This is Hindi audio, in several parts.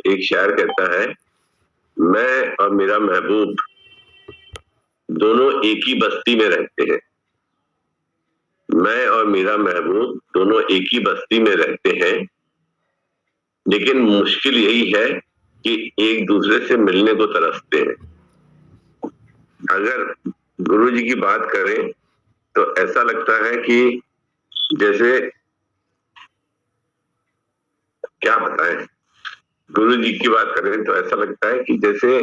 एक शायर कहता है, मैं और मेरा महबूब दोनों एक ही बस्ती में रहते हैं। मैं और मेरा महबूब दोनों एक ही बस्ती में रहते हैं, लेकिन मुश्किल यही है कि एक दूसरे से मिलने को तरसते हैं। अगर गुरु जी की बात करें तो ऐसा लगता है कि जैसे क्या बताएं, गुरु जी की बात करें तो ऐसा लगता है कि जैसे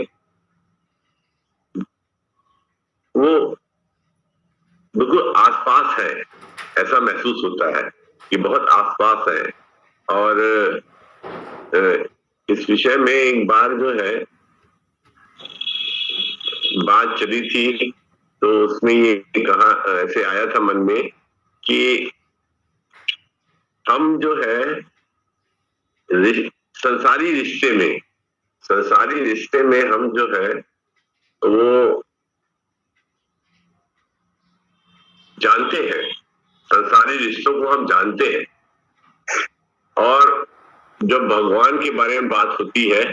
वो बिल्कुल आसपास है, ऐसा महसूस होता है कि बहुत आसपास है। और इस विषय में एक बार जो है बात चली थी, तो उसमें ये कहा, ऐसे आया था मन में कि हम जो है संसारी रिश्ते में हम जो है वो जानते हैं, संसारी रिश्तों को हम जानते हैं। और जब भगवान के बारे में बात होती है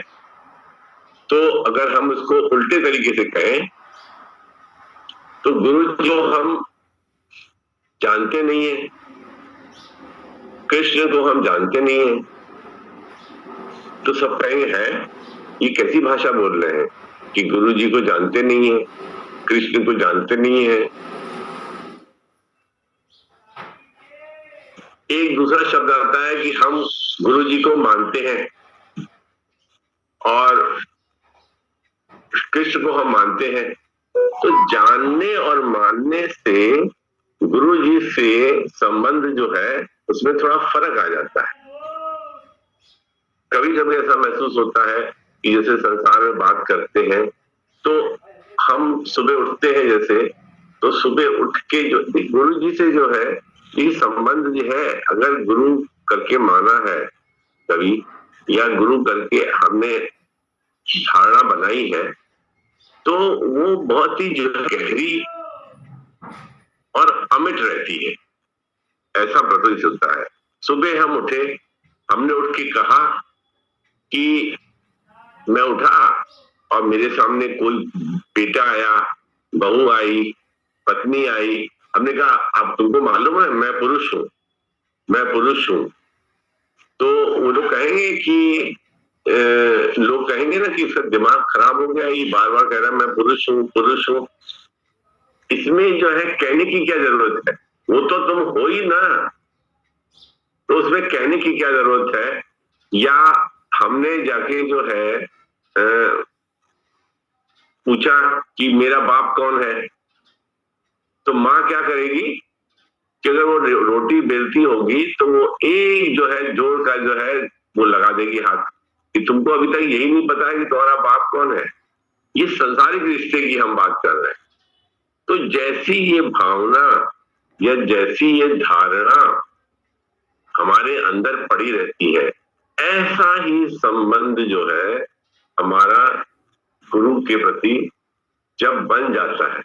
तो अगर हम उसको उल्टे तरीके से कहें तो गुरु जो हम जानते नहीं है, कृष्ण को हम जानते नहीं है, तो सब कहेंगे है ये कैसी भाषा बोल रहे हैं कि गुरु जी को जानते नहीं है, कृष्ण को जानते नहीं है। एक दूसरा शब्द आता है कि हम गुरु जी को मानते हैं और कृष्ण को हम मानते हैं। तो जानने और मानने से गुरु जी से संबंध जो है उसमें थोड़ा फर्क आ जाता है। कभी कभी ऐसा महसूस होता है कि जैसे संसार में बात करते हैं तो हम सुबह उठते हैं, जैसे तो सुबह उठ के जो गुरु जी से जो है ये संबंध जो है, अगर गुरु करके माना है कभी या गुरु करके हमने धारणा बनाई है, तो वो बहुत ही जो गहरी और अमिट रहती है, ऐसा प्रतीत होता है। सुबह हम उठे, हमने उठ के कहा कि मैं उठा और मेरे सामने कोई बेटा आया, बहू आई, पत्नी आई, हमने कहा अब तुमको मालूम है मैं पुरुष हूं, मैं पुरुष हूं। तो वो लोग कहेंगे कि लोग कहेंगे ना कि इसका दिमाग खराब हो गया, ये बार बार कह रहा है मैं पुरुष हूं, पुरुष हूं। इसमें जो है कहने की क्या जरूरत है, वो तो तुम हो ही ना, तो उसमें कहने की क्या जरूरत है। या हमने जाके जो है पूछा कि मेरा बाप कौन है, तो माँ क्या करेगी कि अगर वो रोटी बेलती होगी तो वो एक जो है जोर का जो है वो लगा देगी हाथ कि तुमको अभी तक यही नहीं पता है कि तुम्हारा बाप कौन है। ये संसारिक रिश्ते की हम बात कर रहे हैं। तो जैसी ये भावना या जैसी ये धारणा हमारे अंदर पड़ी रहती है, ऐसा ही संबंध जो है हमारा गुरु के प्रति जब बन जाता है,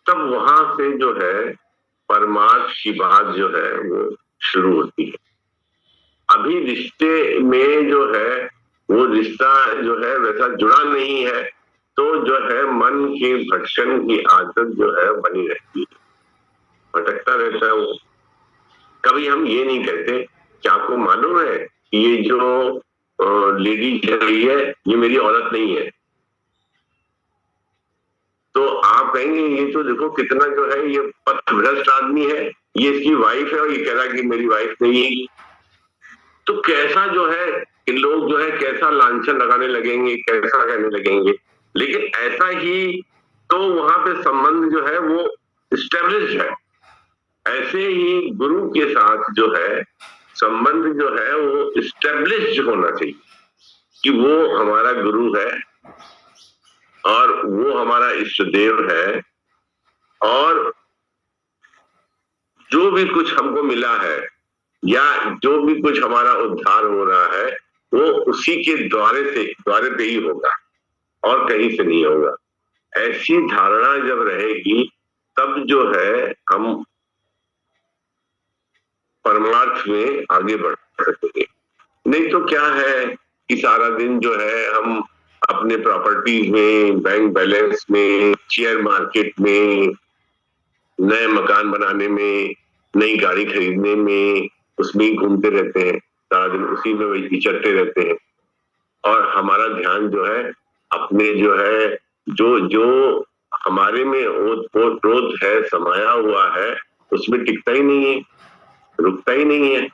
तब वहां से जो है परमार्थ की बात जो है वो शुरू होती है। अभी रिश्ते में जो है वो रिश्ता जो है वैसा जुड़ा नहीं है, तो जो है मन के भटकन की आदत जो है बनी रहती है, भटकता रहता है वो। कभी हम ये नहीं कहते कि आपको मालूम है ये जो लेडी चल रही है ये मेरी औरत नहीं है, तो आप कहेंगे ये तो देखो कितना जो है ये पथभ्रष्ट आदमी है, ये इसकी वाइफ है और ये कह रहा है कि मेरी वाइफ नहीं है। तो कैसा जो है लोग जो है कैसा लांछन लगाने लगेंगे, कैसा कहने लगेंगे। लेकिन ऐसा ही तो वहां पे संबंध जो है वो स्टेब्लिश है। ऐसे ही गुरु के साथ जो है संबंध जो है वो स्टेब्लिश होना चाहिए कि वो हमारा गुरु है और वो हमारा इष्ट देव है, और जो भी कुछ हमको मिला है या जो भी कुछ हमारा उद्धार हो रहा है वो उसी के द्वारे पे ही होगा और कहीं से नहीं होगा। ऐसी धारणा जब रहेगी तब जो है हम परमार्थ में आगे बढ़ सकेंगे। नहीं तो क्या है कि सारा दिन जो है हम अपने प्रॉपर्टीज में, बैंक बैलेंस में, शेयर मार्केट में, नए मकान बनाने में, नई गाड़ी खरीदने में, उसमें ही घूमते रहते हैं, सारा दिन उसी में वही विचरते रहते हैं। और हमारा ध्यान जो है अपने जो है जो जो हमारे में क्रोध है, समाया हुआ है, उसमें टिकता ही नहीं है, रुकता ही नहीं है।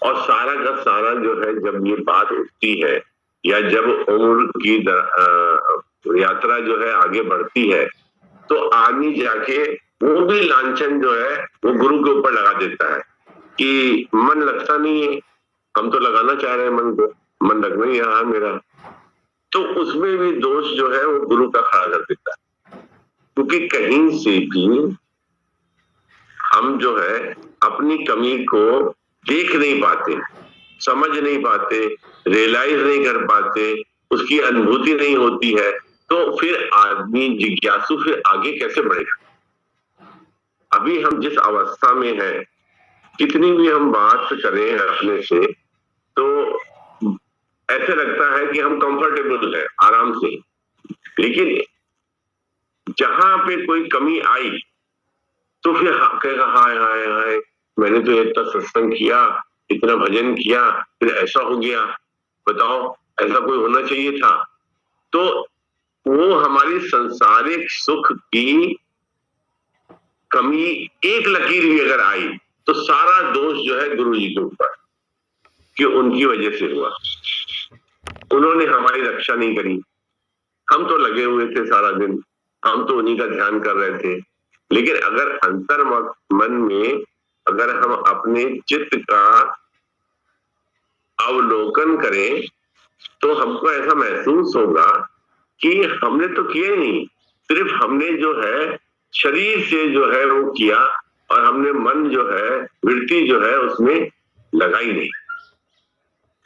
और सारा का सारा जो है जब ये बात उठती है या जब उम्र की यात्रा जो है आगे बढ़ती है, तो आदमी जाके वो भी लांछन जो है वो गुरु के ऊपर लगा देता है कि मन लगता नहीं है, हम तो लगाना चाह रहे हैं मन को, मन लग नहीं रहा मेरा, तो उसमें भी दोष जो है वो गुरु का खड़ा कर देता है। क्योंकि कहीं से भी हम जो है अपनी कमी को देख नहीं पाते, समझ नहीं पाते, रियलाइज नहीं कर पाते, उसकी अनुभूति नहीं होती है, तो फिर आदमी जिज्ञासु फिर आगे कैसे बढ़ेगा। अभी हम जिस अवस्था में है, कितनी भी हम बात करें अपने से, तो ऐसे लगता है कि हम कंफर्टेबल है, आराम से। लेकिन जहां पे कोई कमी आई तो फिर कहेगा हाय हाय हाय, मैंने तो इतना सत्संग किया, इतना भजन किया, फिर ऐसा हो गया, बताओ ऐसा कोई होना चाहिए था। तो वो हमारी संसारिक सुख की कमी एक लकीर भी अगर आई तो सारा दोष जो है गुरु जी के ऊपर, कि उनकी वजह से हुआ, उन्होंने हमारी रक्षा नहीं करी। हम तो लगे हुए थे सारा दिन, हम तो उन्हीं का ध्यान कर रहे थे। लेकिन अगर अंतर मन में अगर हम अपने चित्त का अवलोकन करें तो हमको ऐसा महसूस होगा कि हमने तो किया ही नहीं, सिर्फ हमने जो है शरीर से जो है वो किया और हमने मन जो है, वृत्ति जो है उसमें लगाई नहीं।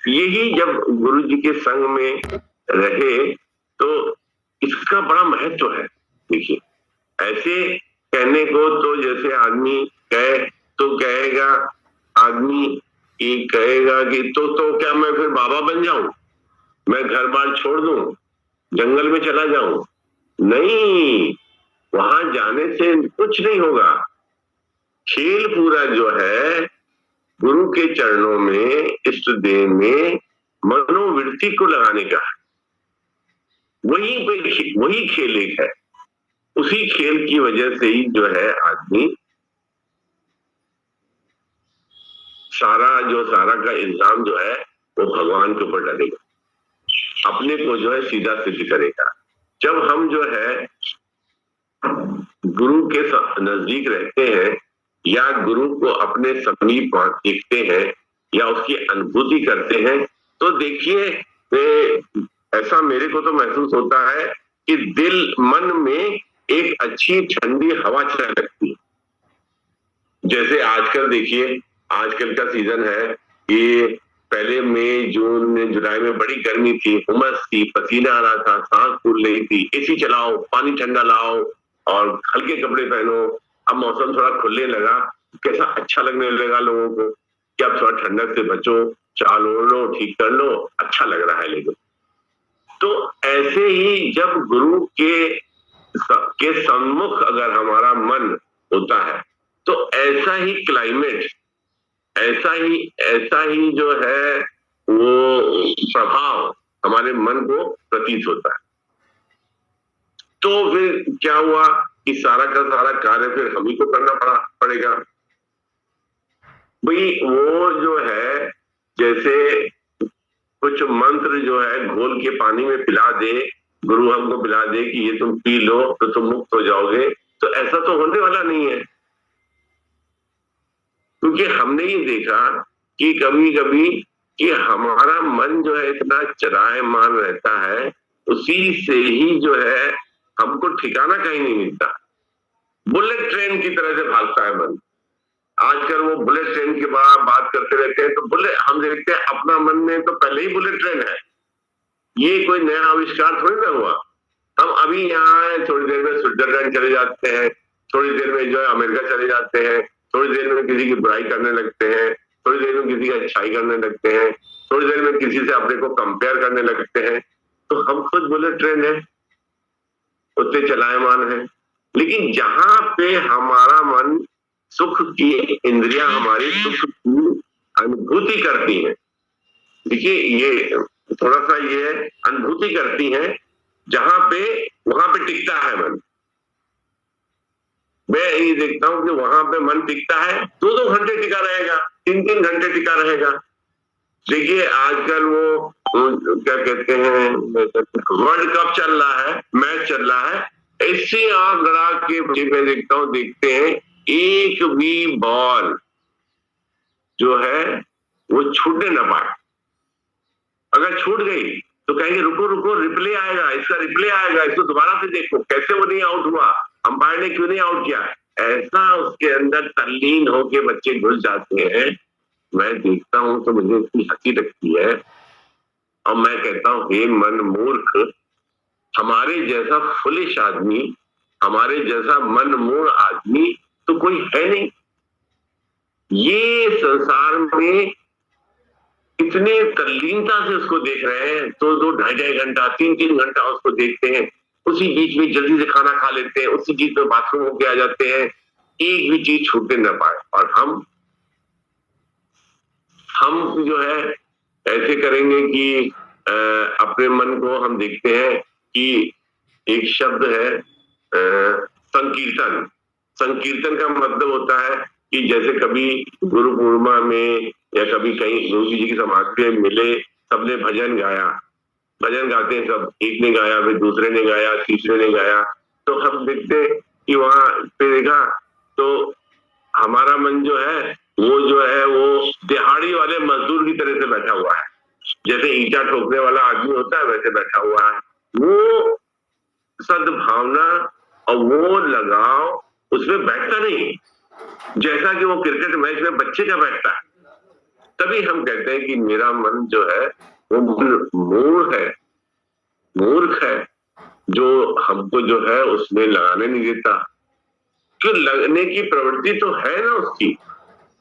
यही जब गुरु जी के संग में रहे तो इसका बड़ा महत्व है। देखिए, ऐसे कहने को तो जैसे आदमी कहे तो कहेगा, आदमी ये कहेगा कि तो क्या मैं फिर बाबा बन जाऊं, मैं घर बार छोड़ दूं, जंगल में चला जाऊं? नहीं, वहां जाने से कुछ नहीं होगा। खेल पूरा जो है गुरु के चरणों में, इष्ट देह में मनोवृत्ति को लगाने का, वही खेल एक है। उसी खेल की वजह से ही जो है आदमी सारा का इल्जाम जो है वो भगवान के ऊपर डालेगा, अपने को जो है सीधा सिद्ध करेगा। जब हम जो है गुरु के नजदीक रहते हैं या गुरु को अपने समीप देखते हैं या उसकी अनुभूति करते हैं, तो देखिए ऐसा मेरे को तो महसूस होता है कि दिल मन में एक अच्छी ठंडी हवा चलने लगती है। जैसे आजकल देखिए, आजकल का सीजन है कि पहले मई जून जुलाई में बड़ी गर्मी थी, उमस थी, पसीना आ रहा था, सांस फूल रही थी, एसी चलाओ, पानी ठंडा लाओ और हल्के कपड़े पहनो। अब मौसम थोड़ा खुलने लगा, कैसा अच्छा लगने लगा लोगों को कि अब थोड़ा ठंडक से बचो, चाल ओढ़ लो, ठीक कर लो, अच्छा लग रहा है। लेकिन तो ऐसे ही जब गुरु के सम्मुख अगर हमारा मन होता है तो ऐसा ही क्लाइमेट, ऐसा ही जो है वो प्रभाव हमारे मन को प्रतीत होता है। तो फिर क्या हुआ कि सारा का सारा कार्य फिर हम ही को करना पड़ेगा। भाई वो जो है जैसे कुछ मंत्र जो है घोल के पानी में पिला दे, गुरु हमको पिला दे कि ये तुम पी लो तो तुम मुक्त हो जाओगे, तो ऐसा तो होने वाला नहीं है। क्योंकि हमने ये देखा कि कभी कभी कि हमारा मन जो है इतना चलायमान रहता है, उसी से ही जो है हमको ठिकाना कहीं नहीं मिलता। बुलेट ट्रेन की तरह से भागता है मन। आजकल वो बुलेट ट्रेन के बात करते रहते हैं, तो बुलेट हम देखते हैं अपना मन में तो पहले ही बुलेट ट्रेन है, ये कोई नया आविष्कार थोड़ी ना हुआ। हम अभी यहाँ है, थोड़ी देर में स्विट्जरलैंड चले जाते हैं, थोड़ी देर में जो है अमेरिका चले जाते हैं, थोड़ी देर में किसी की बुराई करने लगते हैं, थोड़ी देर में किसी की अच्छाई करने लगते हैं, थोड़ी देर में में किसी से अपने को कंपेयर करने लगते हैं, तो हम खुद बुलेट ट्रेन है, उतने चलायमान है। लेकिन जहां पे हमारा मन सुख की इंद्रियां हमारी सुख की अनुभूति करती हैं, देखिए ये थोड़ा सा ये अनुभूति करती हैं, जहां पे वहां पे टिकता है मन। मैं ये देखता हूं कि वहां पे मन टिकता है, 2-2 घंटे टिका रहेगा, 3-3 घंटे टिका रहेगा। देखिए आजकल वो क्या कहते हैं, वर्ल्ड कप चल रहा है, मैच चल रहा है, ऐसी आंख गड़ा के मैं देखता हूं, देखते हैं एक भी बॉल जो है वो छूटने ना पाए। अगर छूट गई तो कहेंगे रुको रुको, रिप्ले आएगा, इसका रिप्ले आएगा, इसको दोबारा से देखो, कैसे वो नहीं आउट हुआ, अंपायर ने क्यों नहीं आउट किया। ऐसा उसके अंदर तल्लीन होके बच्चे घुस जाते हैं। मैं देखता हूं तो मुझे इतनी हंसी लगती है, और मैं कहता हूं हे मन मूर्ख, हमारे जैसा फुलिश आदमी, हमारे जैसा मन मूढ़ आदमी तो कोई है नहीं। ये संसार में इतने तल्लीनता से उसको देख रहे हैं, 2-2 ढाई-ढाई घंटा, 3-3 घंटा उसको देखते हैं, उसी बीच में जल्दी से खाना खा लेते हैं, उसी बीच में बाथरूम होके आ जाते हैं, एक भी चीज छूटने न पाए। और हम जो है ऐसे करेंगे कि अपने मन को हम देखते हैं कि एक शब्द है संकीर्तन। संकीर्तन का मतलब होता है कि जैसे कभी गुरु पूर्णिमा में या कभी कहीं गुरु जी की समाधि में मिले, सबने भजन गाया, भजन गाते हैं सब, एक ने गाया, फिर दूसरे ने गाया, तीसरे ने गाया, तो हम देखते कि वहां पे देखा तो हमारा मन जो है वो दिहाड़ी वाले मजदूर की तरह से बैठा हुआ है, जैसे ईंटा ठोकने वाला आदमी होता है वैसे बैठा हुआ है। वो सद्भावना और वो लगाव उसमें बैठता नहीं, जैसा कि वो क्रिकेट मैच में बच्चे का बैठता है। तभी हम कहते हैं कि मेरा मन जो है वो मूर्ख है, जो हमको जो है उसमें लगाने नहीं देता। जो लगने की प्रवृत्ति तो है ना उसकी,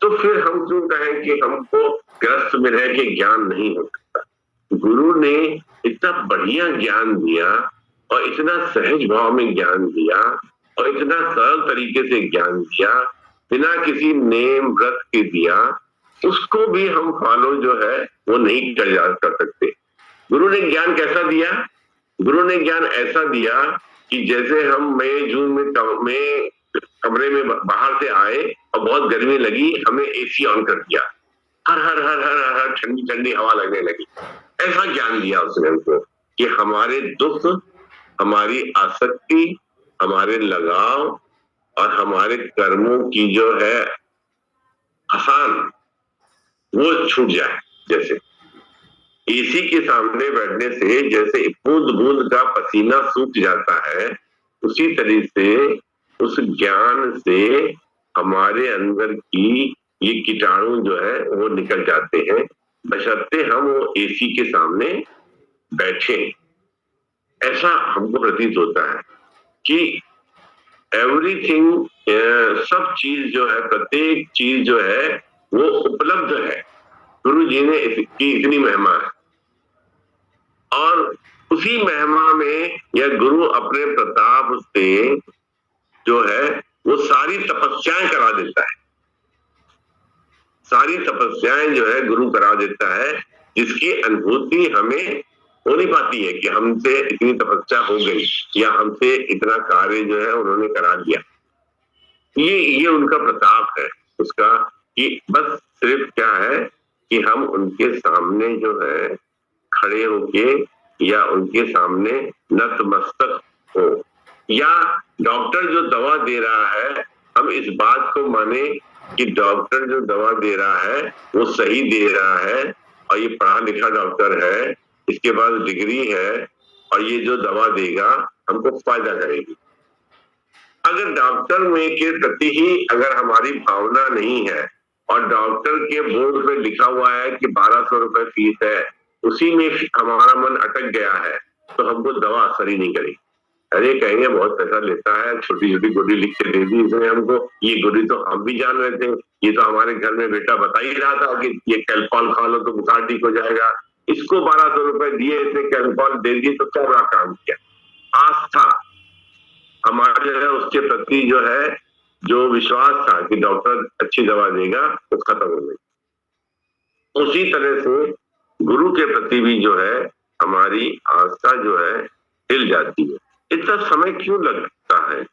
तो फिर हम क्यों कहें कि हमको ग्रस्त में रह के ज्ञान नहीं हो सकता। गुरु ने इतना बढ़िया ज्ञान दिया और इतना सहज भाव में ज्ञान दिया और इतना सरल तरीके से ज्ञान दिया, बिना किसी नेम व्रत के दिया, उसको भी हम फॉलो जो है वो नहीं कर सकते। गुरु ने ज्ञान कैसा दिया? गुरु ने ज्ञान ऐसा दिया कि जैसे हम मई जून में कमरे में बाहर से आए और बहुत गर्मी लगी, हमें एसी ऑन कर दिया, हर हर हर हर हर हर ठंडी ठंडी हवा लगने लगी। ऐसा ज्ञान दिया उसने हमको कि हमारे दुख, हमारी आसक्ति, हमारे लगाव और हमारे कर्मों की जो है आसान, वो छूट जाए। जैसे एसी के सामने बैठने से जैसे बूंद बूंद का पसीना सूख जाता है, उसी तरह से उस ज्ञान से हमारे अंदर की ये कीटाणु जो है वो निकल जाते हैं, बशर्ते हम वो एसी के सामने बैठे। ऐसा हमको प्रतीत होता है कि एवरीथिंग, सब चीज जो है, प्रत्येक चीज जो है वो उपलब्ध है। गुरु जी ने इसकी इतनी महिमा है, और उसी महिमा में यह गुरु अपने प्रताप से जो है वो सारी तपस्याएं करा देता है। सारी तपस्याएं जो है गुरु करा देता है, जिसकी अनुभूति हमें हो नहीं पाती है कि हमसे इतनी तपस्या हो गई या हमसे इतना कार्य जो है उन्होंने करा दिया। ये उनका प्रताप है उसका, कि बस सिर्फ क्या है कि हम उनके सामने जो है खड़े होके या उनके सामने नतमस्तक हो, या डॉक्टर जो दवा दे रहा है हम इस बात को माने कि डॉक्टर जो दवा दे रहा है वो सही दे रहा है और ये पढ़ा लिखा डॉक्टर है, इसके पास डिग्री है और ये जो दवा देगा हमको फायदा करेगी। अगर डॉक्टर में के प्रति ही अगर हमारी भावना नहीं है और डॉक्टर के बोर्ड पे लिखा हुआ है कि 1200 रुपए फीस है, उसी में हमारा मन अटक गया है, तो हमको दवा असर ही नहीं करेगी। अरे कहेंगे बहुत पैसा लेता है, छोटी छोटी गोली लिख के दे दी इसने हमको, ये गोली तो हम भी जान रहे थे, ये तो हमारे घर में बेटा बता ही रहा था कि ये कैल्पॉल खा लो तो बुखार ठीक हो जाएगा, इसको 1200 रुपए दिए, इसने कैल्पॉल दे दिए, तो क्या बड़ा काम किया। आस्था हमारे जो है उसके प्रति जो है, जो विश्वास था कि डॉक्टर अच्छी दवा देगा, वो खत्म हो गई। उसी तरह से गुरु के प्रति भी जो है हमारी आस्था जो है हिल जाती है। इतना समय क्यों लगता है,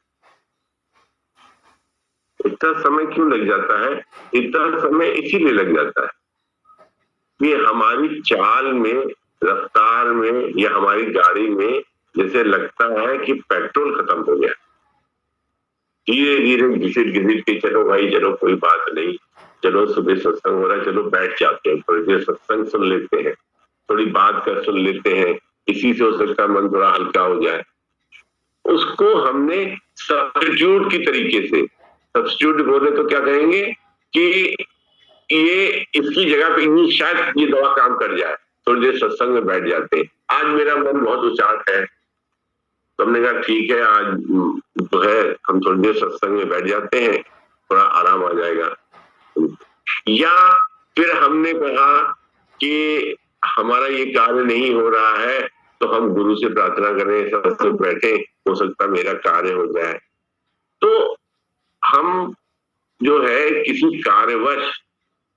इतना समय क्यों लग जाता है? इतना समय इसीलिए लग जाता है कि हमारी चाल में, रफ्तार में, या हमारी गाड़ी में जैसे लगता है कि पेट्रोल खत्म हो गया। धीरे धीरे घिसिट घिसिट के चलो भाई, चलो कोई बात नहीं, चलो सुबह सत्संग हो रहा है, चलो बैठ जाते हैं, थोड़ी देर सत्संग सुन लेते हैं, थोड़ी बात कर सुन लेते हैं, इसी से हो सकता है मन थोड़ा हल्का हो जाए। उसको हमने सब्स्टिट्यूट की तरीके से, सब्स्टिट्यूट बोले तो क्या कहेंगे कि ये इसकी जगह पे शायद ये दवा काम कर जाए, थोड़ी देर सत्संग में बैठ जाते हैं। आज मेरा मन बहुत उचाट है, तो हमने कहा ठीक है, आज जो है हम थोड़ी देर सत्संग में बैठ जाते हैं, थोड़ा आराम आ जाएगा। या फिर हमने कहा कि हमारा ये कार्य नहीं हो रहा है, तो हम गुरु से प्रार्थना करें, सत्संग बैठे, हो सकता मेरा कार्य हो जाए। तो हम जो है किसी कार्यवश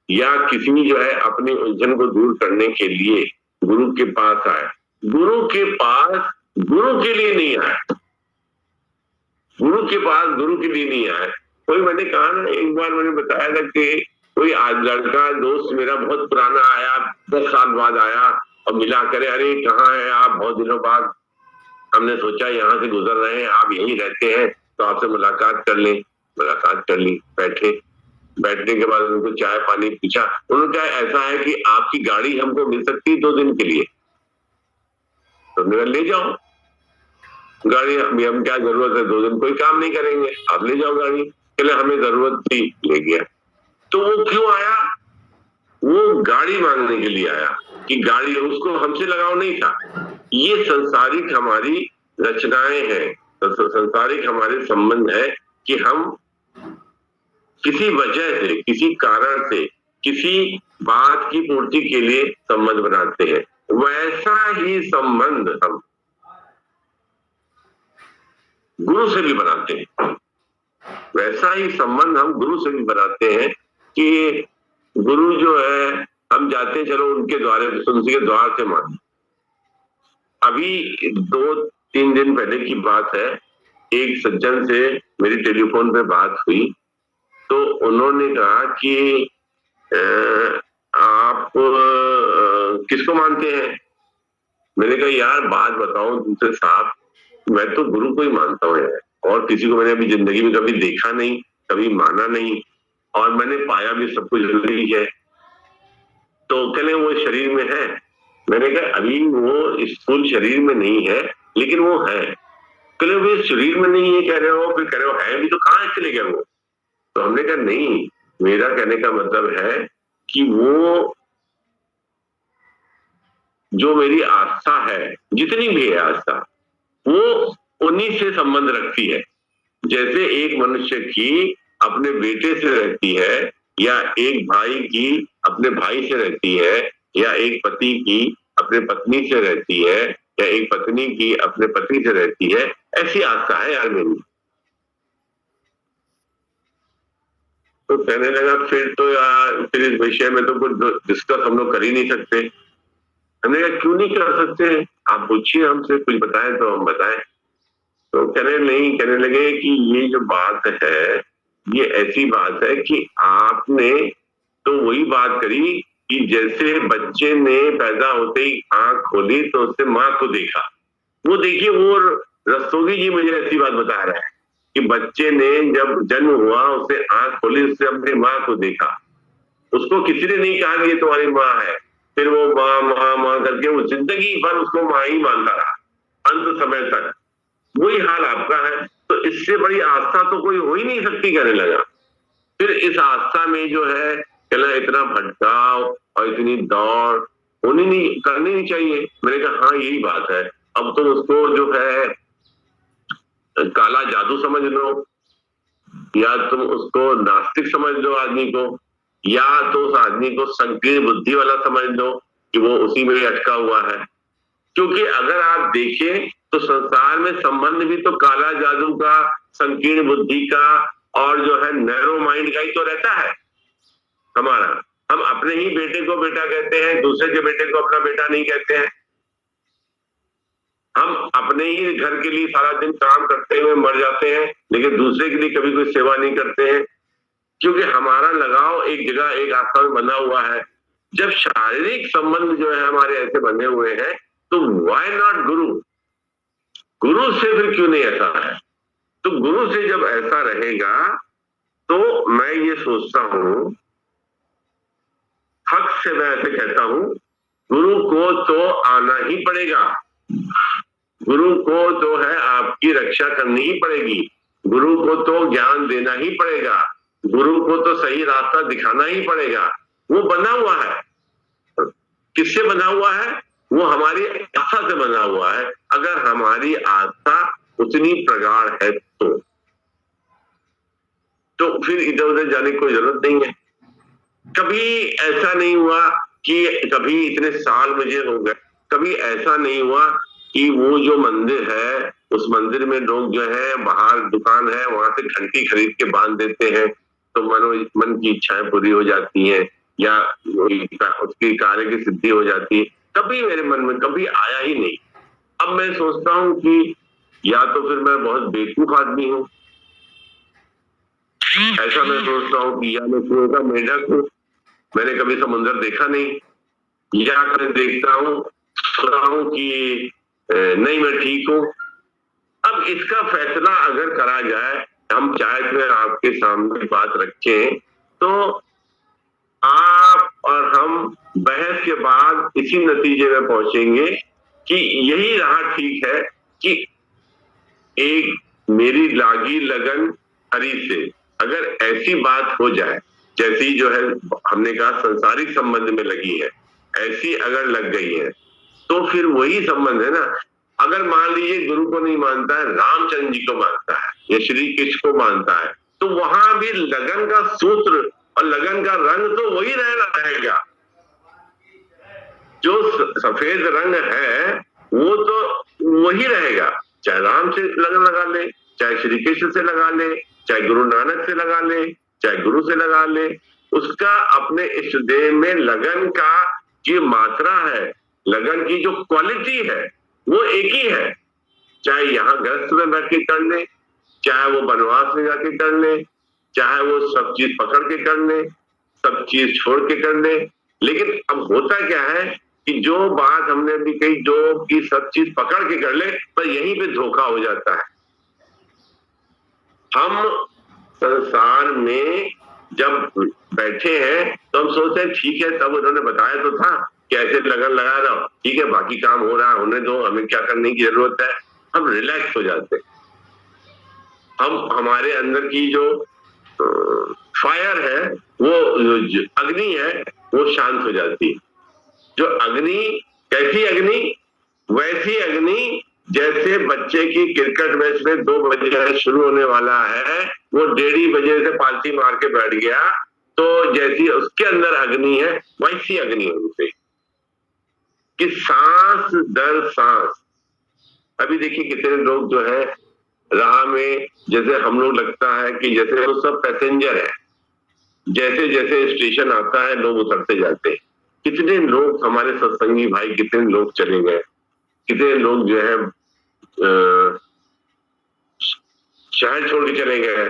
या किसी जो है अपने उलझन को दूर करने के लिए गुरु के पास आए। गुरु के पास गुरु के लिए नहीं आए, गुरु के पास गुरु के लिए नहीं आए। कोई, मैंने कहा ना, एक बार मैंने बताया था कि कोई आज लड़का दोस्त मेरा बहुत पुराना आया, 10 साल बाद आया और मिला करे, अरे कहाँ है आप, बहुत दिनों बाद हमने सोचा यहाँ से गुजर रहे हैं, आप यहीं रहते हैं, तो आपसे मुलाकात कर लें। मुलाकात कर ली, बैठे, बैठने के बाद उनको चाय पानी पूछा। उन्होंने कहा ऐसा है कि आपकी गाड़ी हमको मिल सकती है 2 दिन के लिए, तो मैंने ले जाओ गाड़ी, हम क्या जरूरत है, 2 दिन कोई काम नहीं करेंगे, आप ले जाओ गाड़ी। चले, हमें जरूरत थी, ले गया। तो वो क्यों आया? वो गाड़ी मांगने के लिए आया कि गाड़ी, उसको हमसे लगाव नहीं था। ये संसारिक हमारी रचनाएं हैं, तो संसारिक हमारे संबंध है कि हम किसी वजह से, किसी कारण से, किसी बात की पूर्ति के लिए संबंध बनाते हैं। वैसा ही संबंध हम गुरु से भी बनाते हैं, वैसा ही संबंध हम गुरु से भी बनाते हैं कि गुरु जो है, हम जाते हैं, चलो उनके द्वारे, उनके के द्वार से माने। अभी 2-3 दिन पहले की बात है, एक सज्जन से मेरी टेलीफोन पे बात हुई, तो उन्होंने कहा कि आप किसको मानते हैं? मैंने कहा यार बात बताओ तुमसे साहब, मैं तो गुरु को ही मानता हूँ यार, और किसी को मैंने अभी जिंदगी में कभी देखा नहीं, कभी माना नहीं, और मैंने पाया भी सब कुछ जरूरी है। तो कहने वो शरीर में है। मैंने कहा अभी वो स्थूल शरीर में नहीं है, लेकिन वो है। कहले वो शरीर में नहीं है कह रहे हो, फिर कह रहे हो है भी, तो कहाँ चले गए वो? तो हमने कहा नहीं, मेरा कहने का मतलब है कि वो जो मेरी आस्था है, जितनी भी है आस्था, वो उन्हीं से संबंध रखती है। जैसे एक मनुष्य की अपने बेटे से रहती है, या एक भाई की अपने भाई से रहती है, या एक पति की अपने पत्नी से रहती है, या एक पत्नी की अपने पति से रहती है, ऐसी आस्था है यार मेरी। तो कहने लगा फिर तो यार, फिर इस विषय में तो कुछ डिस्कस हम लोग कर ही नहीं सकते। हमने कहा क्यों नहीं कर सकते, आप पूछिए हमसे, कुछ बताएं तो हम बताएं। तो कहने लगे कि ये जो बात है, ये ऐसी बात है कि आपने तो वही बात करी कि जैसे बच्चे ने पैदा होते ही आंख खोली तो उससे माँ को देखा। वो देखिए, वो रस्तोगी जी मुझे ऐसी बात बता रहा है कि बच्चे ने जब जन्म हुआ, उसे आंख खोली, उससे अपनी माँ को देखा। उसको किसी ने नहीं कहा कि ये तुम्हारी माँ है। फिर वो माँ माँ माँ करके वो जिंदगी भर उसको माँ ही मानता रहा, अंत समय तक। वही हाल आपका है। तो इससे बड़ी आस्था तो कोई हो ही नहीं सकती, कहने लगा। फिर इस आस्था में जो है कहना, इतना भटकाव और इतनी दौड़ होनी नहीं, करनी नहीं चाहिए। मैंने कहा हाँ यही बात है। अब तुम उसको जो है काला जादू समझ लो, या तुम उसको नास्तिक समझ लो आदमी को, या तो उस आदमी को संकीर्ण बुद्धि वाला समझ लो, कि वो उसी में अटका हुआ है। क्योंकि अगर आप देखें तो संसार में संबंध भी तो काला जादू का, संकीर्ण बुद्धि का और जो है नैरो माइंड का ही तो रहता है हमारा। हम अपने ही बेटे को बेटा कहते हैं, दूसरे के बेटे को अपना बेटा नहीं कहते हैं। हम अपने ही घर के लिए सारा दिन काम करते हुए मर जाते हैं, लेकिन दूसरे के लिए कभी कोई सेवा नहीं करते हैं, क्योंकि हमारा लगाव एक जगह एक आस्था में बना हुआ है। जब शारीरिक संबंध जो है हमारे ऐसे बने हुए हैं, तो व्हाई नॉट गुरु? गुरु से फिर क्यों नहीं ऐसा है? तो गुरु से जब ऐसा रहेगा तो मैं ये सोचता हूं, हक से मैं ऐसे कहता हूं, गुरु को तो आना ही पड़ेगा। गुरु को तो है आपकी रक्षा करनी ही पड़ेगी। गुरु को तो ज्ञान देना ही पड़ेगा। गुरु को तो सही रास्ता दिखाना ही पड़ेगा। वो बना हुआ है। किससे बना हुआ है? वो हमारी आस्था से बना हुआ है। अगर हमारी आस्था उतनी प्रगाढ़ है तो फिर इधर उधर जाने की कोई जरूरत नहीं है। कभी ऐसा नहीं हुआ कि कभी इतने साल मुझे हो गए, कभी ऐसा नहीं हुआ कि वो जो मंदिर है उस मंदिर में लोग जो है, बाहर दुकान है वहां से घंटी खरीद के बांध देते हैं तो मन की इच्छाएं पूरी हो जाती हैं या उसकी कार्य की सिद्धि हो जाती है। कभी मेरे मन में कभी आया ही नहीं। अब मैं सोचता हूँ कि या तो फिर मैं बहुत बेवकूफ आदमी हूँ, ऐसा मैं सोचता हूँ कि या मैं कुएं का मेंढक हूँ, मैंने कभी समुद्र देखा नहीं, या मैं देखता हूँ सुना हूँ कि नहीं मैं ठीक हूँ। अब इसका फैसला अगर करा जाए, हम चाहे तो आपके सामने बात रखें, तो आप और हम बहस के बाद इसी नतीजे में पहुंचेंगे कि यही रहा ठीक है कि एक मेरी लागी लगन हरि से अगर ऐसी बात हो जाए, जैसी जो है हमने कहा संसारिक संबंध में लगी है, ऐसी अगर लग गई है तो फिर वही संबंध है ना। अगर मान लीजिए गुरु को नहीं मानता है, रामचंद्र जी को मानता है या श्री कृष्ण को मानता है, तो वहां भी लगन का सूत्र और लगन का रंग तो वही रहेगा। जो सफेद रंग है वो तो वही रहेगा, चाहे राम से लगन लगा ले, चाहे श्री कृष्ण से लगा ले, चाहे गुरु नानक से लगा ले, चाहे गुरु से लगा ले। उसका अपने इष्ट देह में लगन का जो मात्रा है, लगन की जो क्वालिटी है वो एक ही है। चाहे यहाँ गृहस्थ में बैठ के कर ले, चाहे वो वनवास में जाके कर ले, चाहे वो सब चीज पकड़ के कर ले, सब चीज छोड़ के कर ले। लेकिन अब होता क्या है कि जो बात हमने अभी कही, जो कि सब चीज पकड़ के कर ले, पर यहीं पे धोखा हो जाता है। हम संसार में जब बैठे हैं तो हम सोचते हैं ठीक है, तब उन्होंने बताया तो था कैसे लगन लगा रहा हूं, ठीक है बाकी काम हो रहा है, होने दो, हमें क्या करने की जरूरत है। हम रिलैक्स हो जाते हैं। हम हमारे अंदर की जो फायर है, वो अग्नि है, वो शांत हो जाती है। जो अग्नि, कैसी अग्नि? वैसी अग्नि जैसे बच्चे की क्रिकेट मैच में 2 बजे शुरू होने वाला है, वो 1:30 बजे से पालती मार के बैठ गया, तो जैसी उसके अंदर अग्नि है वैसी अग्नि होनी चाहिए कि सांस दर सांस। अभी देखिए कितने लोग जो है राह में, जैसे हम लोग लगता है कि जैसे वो सब पैसेंजर है, जैसे जैसे स्टेशन आता है लोग उतरते जाते हैं। कितने लोग हमारे सत्संगी भाई, कितने लोग चले गए, कितने लोग जो है शहर छोड़ के चले गए,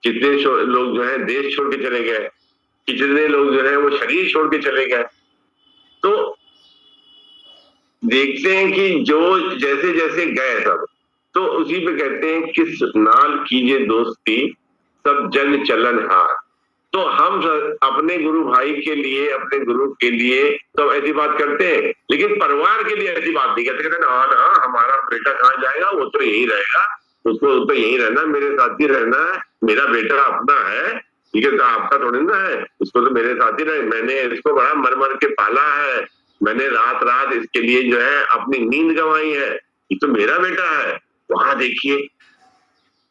कितने लोग जो है देश छोड़ के चले गए, कितने लोग जो है वो शरीर छोड़ के चले गए। तो देखते हैं कि जो जैसे जैसे गए सब, तो उसी पे कहते हैं किस नाल कीजिए दोस्ती सब जन चलन हार। तो हम अपने गुरु भाई के लिए, अपने गुरु के लिए तो ऐसी बात करते हैं, लेकिन परिवार के लिए ऐसी बात नहीं कहते। कहते ना ना हमारा बेटा कहाँ जाएगा, वो तो यही रहेगा, उसको तो यही रहना, मेरे साथ ही रहना है, मेरा बेटा अपना है, ठीक है, तो आपका थोड़ी ना है, उसको तो मेरे साथ ही रहे, मैंने इसको बड़ा मर मर के पाला है, मैंने रात रात इसके लिए जो है अपनी नींद गंवाई है, ये तो मेरा बेटा है। वहां देखिए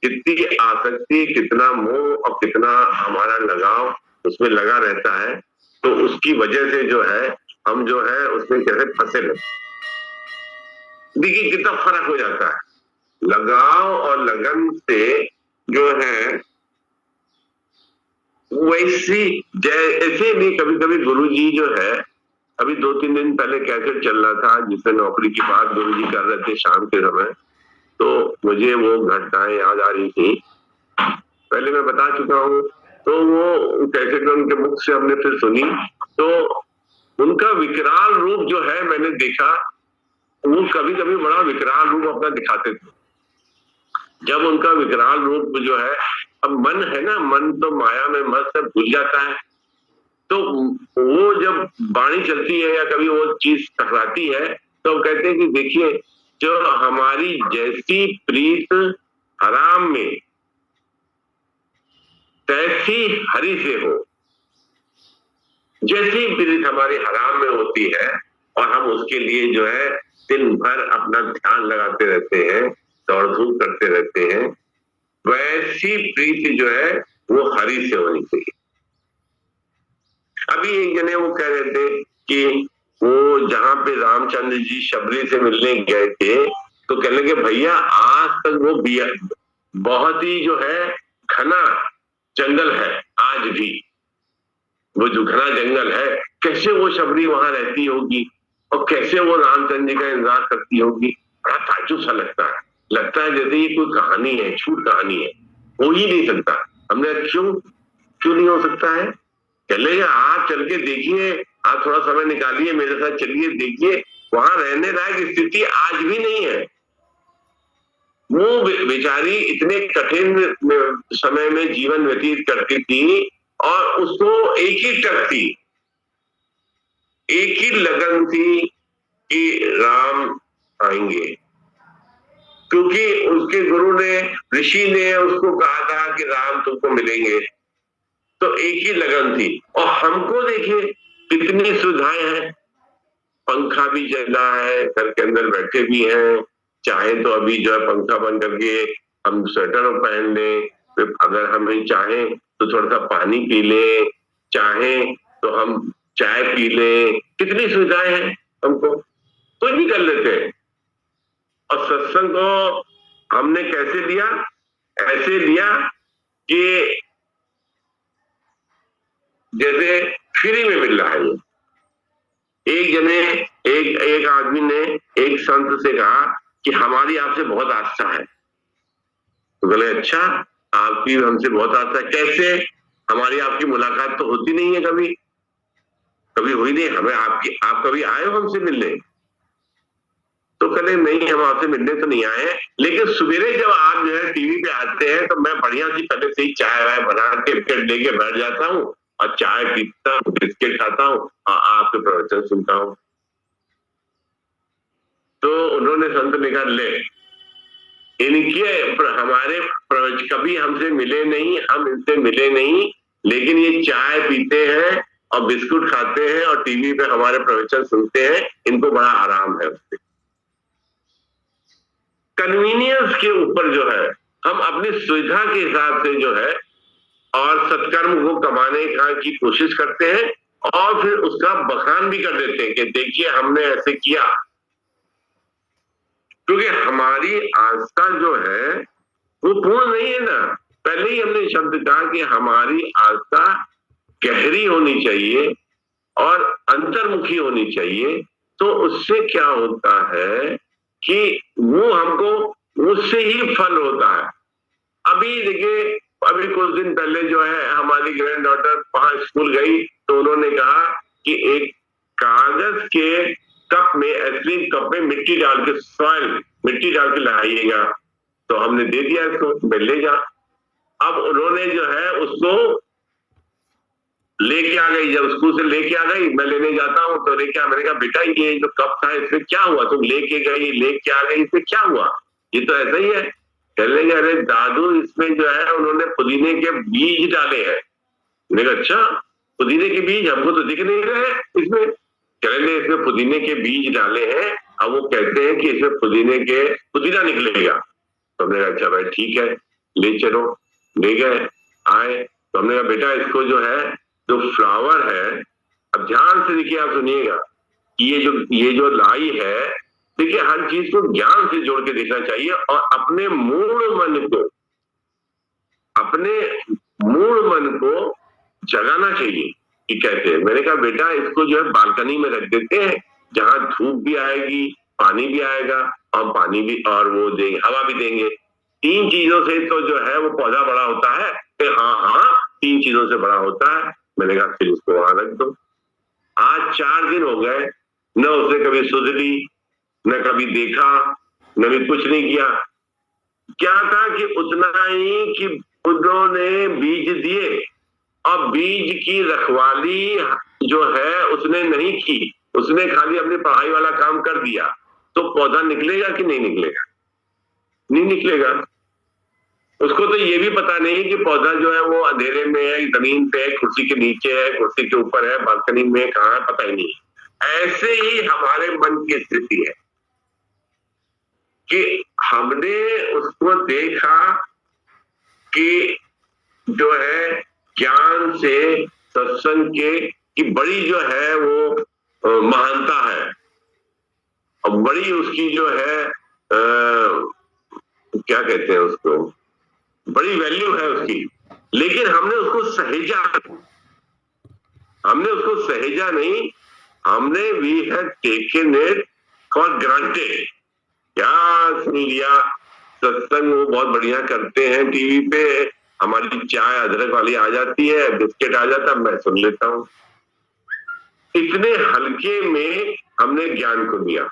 कितनी आसक्ति, कितना मोह और कितना हमारा लगाव उसमें लगा रहता है। तो उसकी वजह से जो है हम जो है उसमें कैसे फंसे रहते। देखिए कितना फर्क हो जाता है, लगाव और लगन से जो है वैसी जैसे भी कभी कभी गुरुजी जो है, अभी 2-3 दिन पहले कैसेट चल रहा था जिसमें नौकरी की बात गुरुजी कर रहे थे शाम के समय, तो मुझे वो घटनाएं याद आ रही थी, पहले मैं बता चुका हूँ। तो वो कैसेट उनके मुख से हमने फिर सुनी, तो उनका विकराल रूप जो है मैंने देखा, वो कभी कभी बड़ा विकराल रूप अपना दिखाते थे। जब उनका विकराल रूप जो है, अब मन है ना, मन तो माया में मस्त है, भूल जाता है, तो वो जब वाणी चलती है या कभी वो चीज टकराती है तो कहते हैं कि देखिए जो हमारी जैसी प्रीत हराम में तैसी हरि से हो, जैसी प्रीत हमारी हराम में होती है और हम उसके लिए जो है दिन भर अपना ध्यान लगाते रहते हैं, दौड़ धूप करते रहते हैं, वैसी प्रीति जो है वो हरि से होनी चाहिए। अभी एक जने वो कह रहे थे कि वो जहां पे रामचंद्र जी शबरी से मिलने गए थे तो कहने लगे भैया आज तक वो बहुत ही जो है घना जंगल है, आज भी वो जो घना जंगल है, कैसे वो शबरी वहां रहती होगी और कैसे वो रामचंद्र जी का इंतजार करती होगी। बड़ा ताज्जुब सा लगता है जैसे ये कोई कहानी है, झूठ कहानी है, हो ही नहीं सकता। हमने क्यों नहीं हो सकता है, चले आप चल के देखिए, आप थोड़ा समय निकालिए मेरे साथ, चलिए देखिए, वहां रहने लायक स्थिति आज भी नहीं है। वो बेचारी इतने कठिन समय में जीवन व्यतीत करती थी और उसको एक ही टक थी, एक ही लगन थी कि राम आएंगे, क्योंकि उसके गुरु ने, ऋषि ने उसको कहा था कि राम तुमको मिलेंगे, तो एक ही लगन थी। और हमको देखिए कितनी सुविधाएं हैं, पंखा भी चल रहा है, घर के अंदर बैठे भी हैं, चाहे तो अभी जो है पंखा बंद करके हम स्वेटर पहन लें, अगर हमें चाहे तो थोड़ा सा पानी पी ले, चाहे तो हम चाय पी ले, कितनी सुविधाएं हैं, हमको कुछ भी कर लेते हैं। और सत्संग को हमने कैसे लिया, ऐसे लिया कि जैसे फ्री में मिल रहा है। एक आदमी ने एक संत से कहा कि हमारी आपसे बहुत आस्था है, तो बोले अच्छा आपकी हमसे बहुत आस्था है, कैसे, हमारी आपकी मुलाकात तो होती नहीं है, कभी हुई नहीं, हमें आप कभी आए हो हमसे मिलने, तो कहते नहीं हम आपसे मिलने तो नहीं आए, लेकिन सवेरे जब आप जो है टीवी पे आते हैं तो मैं बढ़िया सी पहले से ही चाय वाय बना के लेके बैठ जाता हूँ और चाय पीता हूँ, बिस्किट खाता हूँ और आपके प्रवचन सुनता हूँ। तो उन्होंने संत ने कहा ले, इनके हमारे प्रवचन कभी हमसे मिले नहीं, हम इनसे मिले नहीं, लेकिन ये चाय पीते हैं और बिस्कुट खाते हैं और टीवी पे हमारे प्रवचन सुनते हैं, इनको बड़ा आराम है उससे। कन्वीनियंस के ऊपर जो है हम अपनी सुविधा के हिसाब से जो है और सत्कर्म को कमाने की कोशिश करते हैं और फिर उसका बखान भी कर देते हैं कि देखिए हमने ऐसे किया, क्योंकि हमारी आस्था जो है वो पूर्ण नहीं है ना। पहले ही हमने शब्द कहा कि हमारी आस्था गहरी होनी चाहिए और अंतर्मुखी होनी चाहिए, तो उससे क्या होता है कि वो हमको उससे ही फल होता है। अभी देखिए, अभी कुछ दिन पहले जो है हमारी ग्रैंड डॉटर वहां स्कूल गई तो उन्होंने कहा कि एक कागज के कप में, एस्प्रिन कप में मिट्टी डाल के, सॉइल मिट्टी डाल के लाइएगा, तो हमने दे दिया इसको, ले जा। अब उन्होंने जो है उसको लेके आ गई, जब स्कूल से लेके आ गई, मैं लेने जाता हूँ तो लेके आ, मैंने कहा बेटा ये जो कप था इसमें क्या हुआ, तुम लेके गई, लेके आ गई, इसमें क्या हुआ, ये तो ऐसा ही है। कहने लगे अरे दादू इसमें जो है उन्होंने पुदीने के बीज डाले हैं। मैंने कहा अच्छा पुदीने के बीज, हमको तो दिख नहीं रहे इसमें। कहने इसमें पुदीने के बीज डाले हैं, अब वो कहते हैं कि इसमें पुदीना निकलेगा। तो हमने कहा अच्छा भाई ठीक है ले चलो, ले गए, आए तो हमने कहा बेटा इसको जो है जो फ्लावर है, अब ध्यान से देखिए आप सुनिएगा, ये जो लाई है, देखिए हर चीज को ज्ञान से जोड़ के देखना चाहिए और अपने मूल मन को जगाना चाहिए कि कैसे। मैंने कहा बेटा इसको जो है बालकनी में रख देते हैं, जहां धूप भी आएगी, पानी भी आएगा और पानी भी, और वो देंगे, हवा भी देंगे। 3 चीजों से तो जो है वो पौधा बड़ा होता है। हाँ 3 चीजों से बड़ा होता है। मैंने कहा फिर इसको वहां रख दो। आज 4 दिन हो गए, न उसने कभी सुध ली, न कभी देखा, न भी कुछ नहीं किया। क्या था कि उतना ही कि उन्होंने बीज दिए और बीज की रखवाली जो है उसने नहीं की, उसने खाली अपनी पढ़ाई वाला काम कर दिया। तो पौधा निकलेगा कि नहीं निकलेगा? नहीं निकलेगा। उसको तो ये भी पता नहीं कि पौधा जो है वो अंधेरे में है, जमीन पे है, कुर्सी के नीचे है, कुर्सी के ऊपर है, बालकनी में कहाँ है, पता ही नहीं। ऐसे ही हमारे मन की स्थिति है कि हमने उसको देखा कि जो है ज्ञान से, सत्संग के की बड़ी जो है वो महानता है और बड़ी उसकी जो है क्या कहते हैं उसको, बड़ी वैल्यू है उसकी। लेकिन हमने उसको सहेजा नहीं, हमने we have taken it for granted. क्या सुन लिया, सत्संग वो बहुत बढ़िया करते हैं, टीवी पे हमारी चाय अदरक वाली आ जाती है, बिस्किट आ जाता है, मैं सुन लेता हूँ। इतने हल्के में हमने ज्ञान को दिया।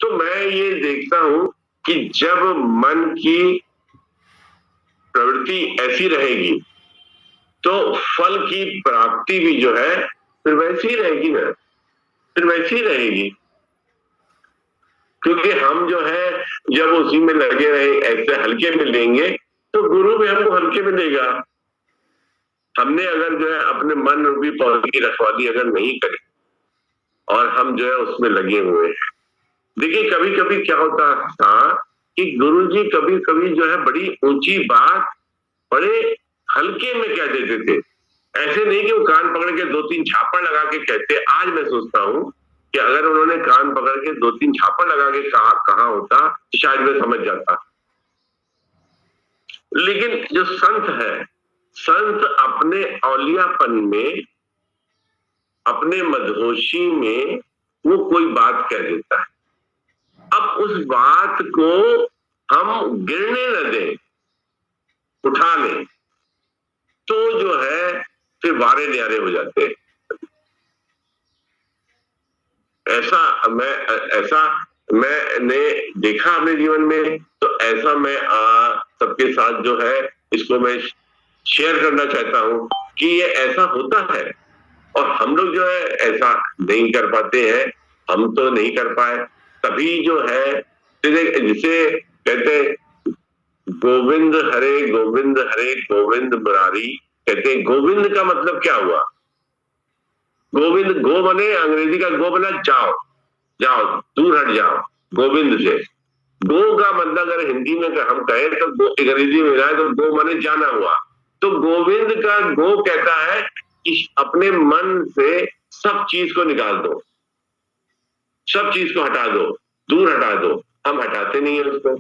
तो मैं ये देखता हूं कि जब मन की प्रवृत्ति ऐसी रहेगी तो फल की प्राप्ति भी जो है फिर वैसी ही रहेगी ना, फिर वैसी ही रहेगी। क्योंकि हम जो है जब उसी में लगे रहे, ऐसे हल्के में लेंगे तो गुरु भी हमको हल्के में देगा। हमने अगर जो है अपने मन रूपी पौधे की रखवाली अगर नहीं करी और हम जो है उसमें लगे हुए हैं, देखिए कभी कभी क्या होता था कि गुरुजी कभी कभी जो है बड़ी ऊंची बात बड़े हल्के में कह देते थे। ऐसे नहीं कि वो कान पकड़ के 2-3 झापड़ लगा के कहते। आज मैं सोचता हूं कि अगर उन्होंने कान पकड़ के 2-3 झापड़ लगा के कहा होता तो शायद मैं समझ जाता। लेकिन जो संत है, संत अपने औलियापन में, अपने मदहोशी में वो कोई बात कह देता है। अब उस बात को हम गिरने न दें, उठा लें, तो जो है फिर वारे न्यारे हो जाते हैं। ऐसा मैंने देखा अपने जीवन में, तो ऐसा मैं सबके साथ जो है इसको मैं शेयर करना चाहता हूं कि ये ऐसा होता है और हम लोग जो है ऐसा नहीं कर पाते हैं। हम तो नहीं कर पाए, तभी जो है जिसे कहते गोविंद हरे गोविंद हरे गोविंद मुरारी, कहते हैं गोविंद का मतलब क्या हुआ? गोविंद, गो बने अंग्रेजी का गो बना जाओ, जाओ दूर हट जाओ गोविंद से। गो का मतलब अगर हिंदी में हम कहें तो अंग्रेजी में जाए तो गो माने जाना हुआ। तो गोविंद का गो कहता है कि अपने मन से सब चीज को निकाल दो, सब चीज को हटा दो, दूर हटा दो। हम हटाते नहीं है उसको।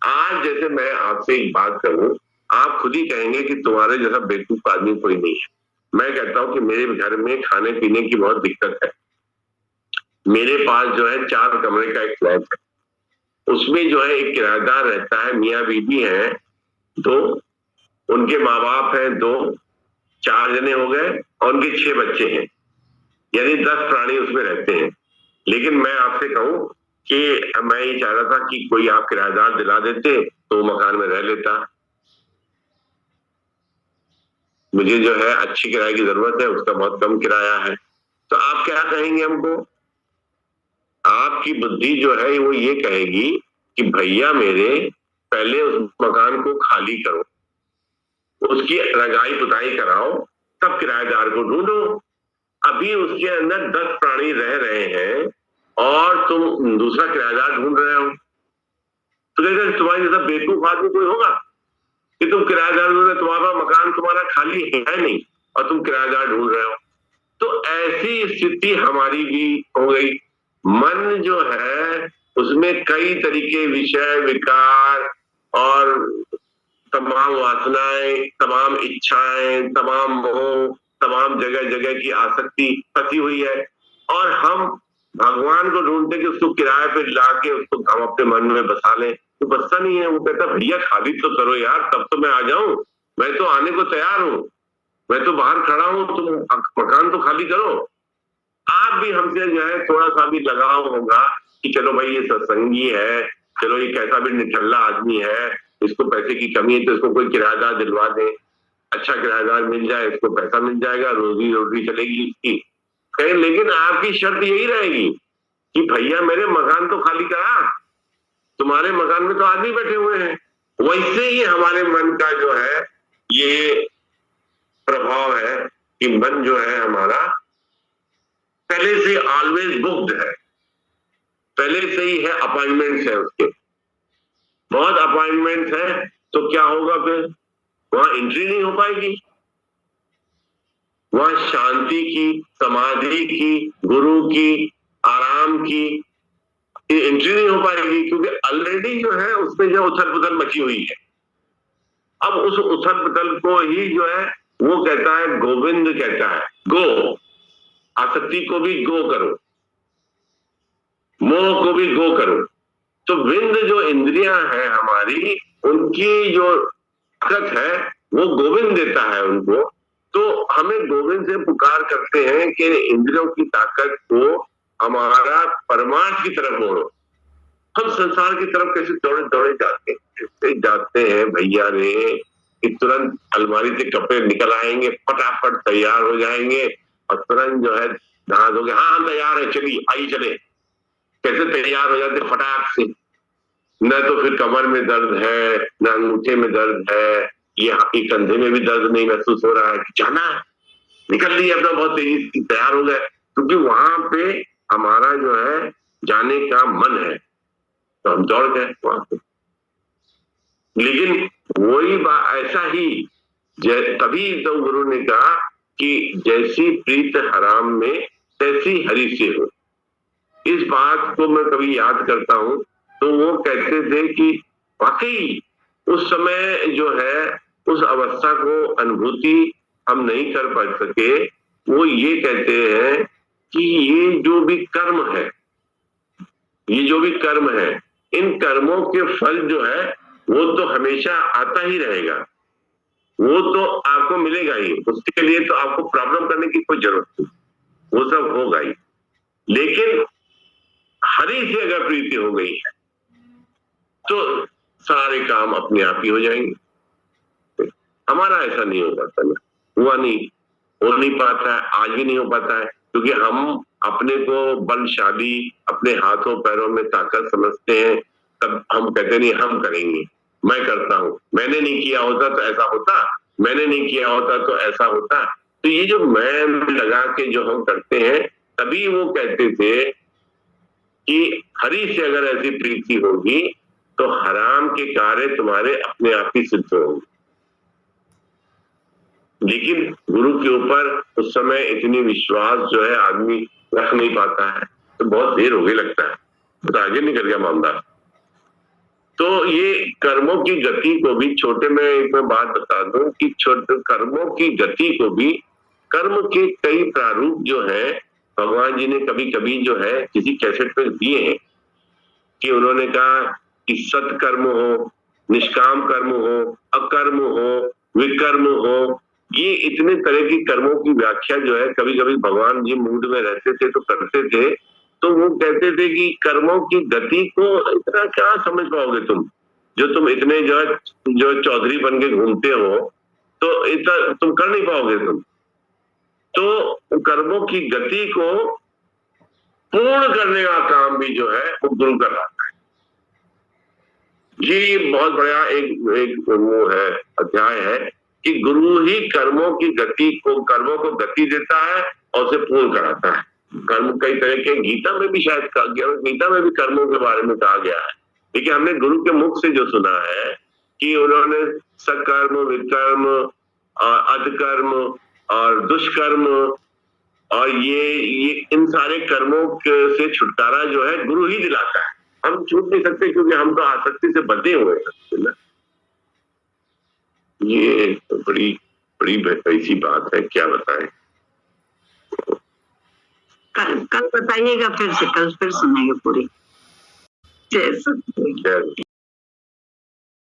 आज जैसे मैं आपसे एक बात करूं, आप खुद ही कहेंगे कि तुम्हारे जैसा बेवकूफ आदमी कोई नहीं है। मैं कहता हूं कि मेरे घर में खाने पीने की बहुत दिक्कत है। मेरे पास जो है 4 कमरे का एक फ्लैट है, उसमें जो है एक किराएदार रहता है, मियाँ बीबी हैं 2, उनके माँ बाप हैं 2, 4 जने हो गए और उनके 6 बच्चे हैं, यानी 10 प्राणी उसमें रहते हैं। लेकिन मैं आपसे कहूं कि मैं ये चाह रहा था कि कोई आप किराएदार दिला देते तो मकान में रह लेता। मुझे जो है अच्छी किराए की जरूरत है, उसका बहुत कम किराया है। तो आप क्या कहेंगे हमको? आपकी बुद्धि जो है वो ये कहेगी कि भैया मेरे पहले उस मकान को खाली करो, उसकी रंगाई पुताई कराओ, तब किराएदार को ढूंढो। अभी उसके अंदर 10 प्राणी रह रहे हैं और तुम दूसरा किराएदार ढूंढ रहे हो। तो कहते तुम्हारे जैसा बेवकूफ आदमी कोई होगा कि तुम किराएदार ढूंढ रहे, तुम्हारा मकान तुम्हारा खाली है नहीं और तुम किराएदार ढूंढ रहे हो। तो ऐसी स्थिति हमारी भी हो गई। मन जो है उसमें कई तरीके विषय विकार और तमाम वासनाएं, तमाम इच्छाएं, तमाम मोह, तमाम जगह जगह की आसक्ति फंसी हुई है। और हम भगवान को ढूंढते कि उसको किराए पे लाके उसको हम अपने मन में बसा लें, तो बसता नहीं है। वो कहता भैया खाली तो करो यार, तब तो मैं आ जाऊं, मैं तो आने को तैयार हूं, मैं तो बाहर खड़ा हूं, तुम मकान तो खाली करो। आप भी हमसे जो है थोड़ा सा भी लगाव होगा कि चलो भाई ये सत्संगी है, चलो ये कैसा भी निठल्ला आदमी है, इसको पैसे की कमी है तो इसको कोई किराएदार दिलवा दे, अच्छा किराएदार मिल जाए, इसको पैसा मिल जाएगा, रोजी रोटी चलेगी इसकी। कहीं लेकिन आपकी शर्त यही रहेगी कि भैया मेरे मकान तो खाली करा, तुम्हारे मकान में तो आदमी बैठे हुए हैं। वैसे ही हमारे मन का जो है ये प्रभाव है कि मन जो है हमारा पहले से ऑलवेज बुक्ड है, पहले से ही है, अपॉइंटमेंट्स है उसके, बहुत अपॉइंटमेंट्स है। तो क्या होगा फिर, वहां एंट्री नहीं हो पाएगी, वहां शांति की, समाधि की, गुरु की, आराम की एंट्री नहीं हो पाएगी, क्योंकि ऑलरेडी जो है उसमें जो उथल पुथल मची हुई है। अब उस उथल पुथल को ही जो है वो कहता है, गोविंद कहता है गो, आसक्ति को भी गो करो, मोह को भी गो करो। तो विंद जो इंद्रियां हैं हमारी, उनकी जो ताकत है वो गोविंद देता है उनको। तो हमें गोविंद से पुकार करते हैं कि इंद्रियों की ताकत को हमारा परमार्थ की तरफ मोड़ो। हम संसार की तरफ कैसे दौड़े दौड़े जाते हैं भैया रे, कि तुरंत अलमारी से कपड़े निकल आएंगे, फटाफट तैयार हो जाएंगे और तुरंत जो है नहा धोगे, हाँ हम तैयार है, चलिए आइए चले। कैसे तैयार हो जाते फटाक से, न तो फिर कमर में दर्द है, न अंगूठे में दर्द है, ये कंधे में भी दर्द नहीं महसूस हो रहा है कि जाना है, निकल लिए अपना बहुत तेजी से तैयार हो गए, क्योंकि वहां पे हमारा जो है जाने का मन है, तो हम दौड़ गए वहां पे। लेकिन वही बात ऐसा ही, तभी तो गुरु ने कहा कि जैसी प्रीत हराम में तैसी हरि से हो। इस बात को मैं कभी याद करता हूं तो वो कहते थे कि वाकई उस समय जो है उस अवस्था को अनुभूति हम नहीं कर पा सके। वो ये कहते हैं कि ये जो भी कर्म है, ये जो भी कर्म है, इन कर्मों के फल जो है वो तो हमेशा आता ही रहेगा, वो तो आपको मिलेगा ही, उसके लिए तो आपको प्रॉब्लम करने की कोई जरूरत नहीं, वो सब होगा ही। लेकिन हरि से अगर प्रीति हो गई है तो सारे काम अपने आप ही हो जाएंगे। हमारा ऐसा नहीं हो पाता ना, हुआ नहीं, हो नहीं पाता है, आज भी नहीं हो पाता है, क्योंकि हम अपने को बलशाली, अपने हाथों पैरों में ताकत समझते हैं। तब हम कहते नहीं हम करेंगे, मैं करता हूं, मैंने नहीं किया होता तो ऐसा होता, मैंने नहीं किया होता तो ऐसा होता। तो ये जो मैं लगा के जो हम करते हैं, तभी वो कहते थे कि हरि से अगर ऐसी प्रीति होगी तो हराम के कार्य तुम्हारे अपने आप ही सिद्ध होंगे। लेकिन गुरु के ऊपर उस समय इतनी विश्वास जो है आदमी रख नहीं पाता है, तो बहुत देर हो गई लगता है, तो आगे निकल गया मामला। तो ये कर्मों की गति को भी, छोटे में एक मैं बात बता दूं कि छोटे कर्मों की गति को भी, कर्म के कई प्रारूप जो है भगवान जी ने कभी कभी जो है किसी कैसेट पे दिए हैं, कि उन्होंने कहा कि सत्कर्म हो, निष्काम कर्म हो, अकर्म हो, विकर्म हो। ये इतने तरह की कर्मों की व्याख्या जो है कभी कभी भगवान जी मूड में रहते थे तो करते थे। तो वो कहते थे कि कर्मों की गति को इतना क्या समझ पाओगे तुम, जो तुम इतने जो चौधरी बन के घूमते हो, तो इतना तुम कर नहीं पाओगे तुम। तो कर्मों की गति को पूर्ण करने का काम भी जो है वो गुरु कर रहा है। ये बहुत बड़ा एक वो है, अध्याय है कि गुरु ही कर्मों की गति को, कर्मों को गति देता है और उसे पूर्ण कराता है। कर्म कई तरह के, गीता में भी शायद कहा गया, गीता में भी कर्मों के बारे में कहा गया है। लेकिन हमने गुरु के मुख से जो सुना है कि उन्होंने सकर्म, विकर्म और अधकर्म और दुष्कर्म, और ये इन सारे कर्मों से छुटकारा जो है गुरु ही दिलाता है, हम छूट नहीं सकते क्योंकि हम तो आसक्ति से बंधे हुए हैं ना। ये तो बड़ी बड़ी ऐसी बात है, क्या बताएं। कल बताइएगा फिर से, कल फिर सुनेंगे पूरी। जय सच्चिदानंद।